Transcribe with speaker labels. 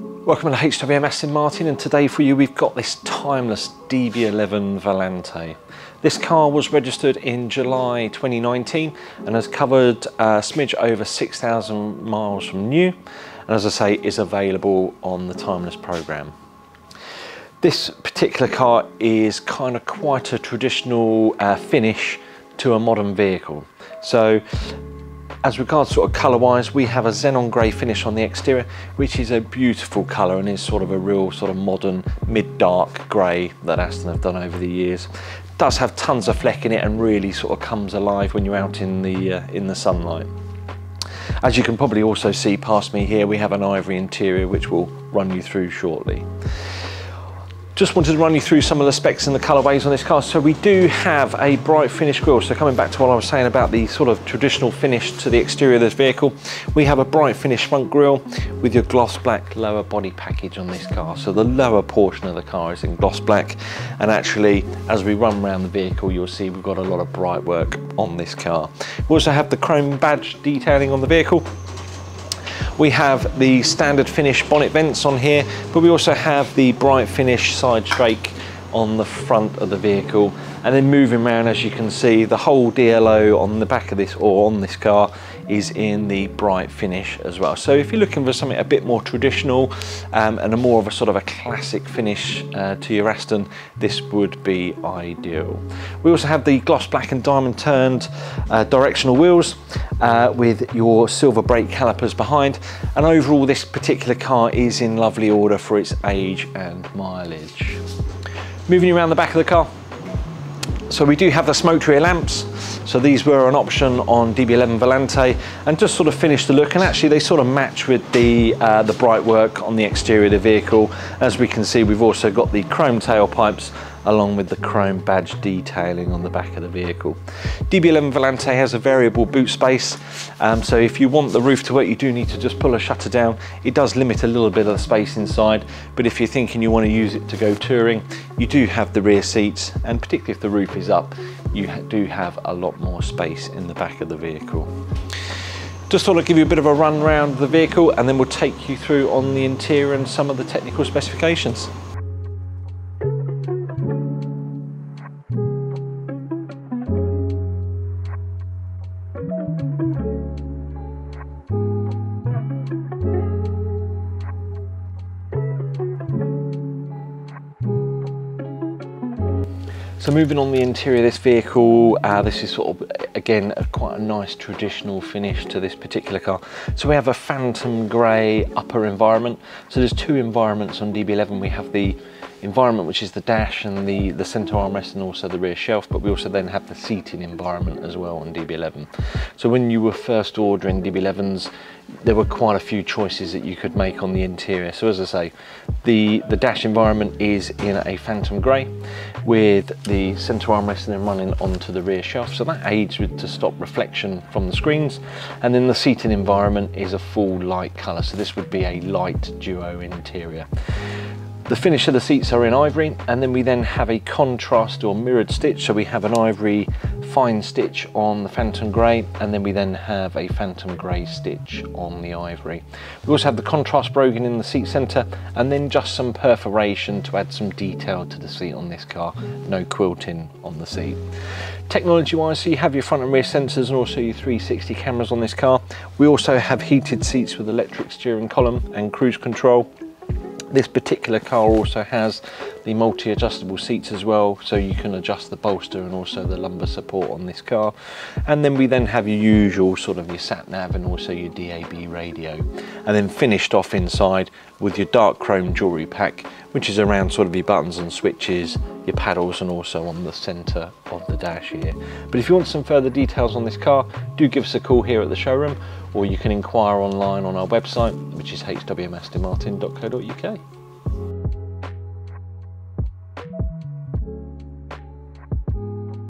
Speaker 1: Welcome to HWM Aston Martin, and today for you we've got this timeless DB11 Volante. This car was registered in July 2019 and has covered a smidge over 6,000 miles from new, and as I say is available on the Timeless programme. This particular car is kind of quite a traditional finish to a modern vehicle. So as regards sort of colour wise, we have a Xenon grey finish on the exterior, which is a beautiful colour and is sort of a real sort of modern mid-dark grey that Aston have done over the years. It does have tons of fleck in it and really sort of comes alive when you're out in the sunlight. As you can probably also see past me here, we have an ivory interior which we'll run you through shortly. Just wanted to run you through some of the specs and the colourways on this car. So we do have a bright finish grille. So coming back to what I was saying about the sort of traditional finish to the exterior of this vehicle, we have a bright finish front grille with your gloss black lower body package on this car. So the lower portion of the car is in gloss black, and actually as we run around the vehicle you'll see we've got a lot of bright work on this car. We also have the chrome badge detailing on the vehicle. We have the standard finish bonnet vents on here, but we also have the bright finish side strake on the front of the vehicle. And then moving around, as you can see, the whole DLO on the back of this, or on this car, is in the bright finish as well. So if you're looking for something a bit more traditional and a more of a sort of a classic finish to your Aston, this would be ideal. We also have the gloss black and diamond turned directional wheels with your silver brake calipers behind, and overall this particular car is in lovely order for its age and mileage. Moving around the back of the car, so we do have the smoked rear lamps. So these were an option on DB11 Volante, and just sort of finish the look, and actually they sort of match with the bright work on the exterior of the vehicle. As we can see, we've also got the chrome tailpipes along with the chrome badge detailing on the back of the vehicle. DB11 Volante has a variable boot space, so if you want the roof to work you do need to just pull a shutter down. It does limit a little bit of the space inside, but if you're thinking you want to use it to go touring, you do have the rear seats, and particularly if the roof is up, you do have a lot more space in the back of the vehicle. Just thought I'd give you a bit of a run around the vehicle, and then we'll take you through on the interior and some of the technical specifications. So moving on the interior of this vehicle, this is sort of, again, quite a nice traditional finish to this particular car. So we have a phantom grey upper environment. So there's two environments on DB11. We have the environment which is the dash and the centre armrest and also the rear shelf, but we also then have the seating environment as well on DB11. So when you were first ordering DB11s, there were quite a few choices that you could make on the interior. So as I say, the dash environment is in a phantom grey with the centre armrest and then running onto the rear shelf, so that aids with to stop reflection from the screens. And then the seating environment is a full light colour, so this would be a light duo interior. The finish of the seats are in ivory, and then we then have a contrast or mirrored stitch. So we have an ivory fine stitch on the phantom grey, and then we then have a phantom grey stitch on the ivory. We also have the contrast brogan in the seat centre, and then just some perforation to add some detail to the seat on this car. No quilting on the seat. Technology wise, so you have your front and rear sensors and also your 360 cameras on this car. We also have heated seats with electric steering column and cruise control. This particular car also has the multi-adjustable seats as well, so you can adjust the bolster and also the lumbar support on this car. And then we then have your usual sort of your sat nav and also your DAB radio, and then finished off inside with your dark chrome jewellery pack, which is around sort of your buttons and switches, your paddles, and also on the centre of the dash here. But if you want some further details on this car, do give us a call here at the showroom, or you can inquire online on our website, which is hwmastonmartin.co.uk.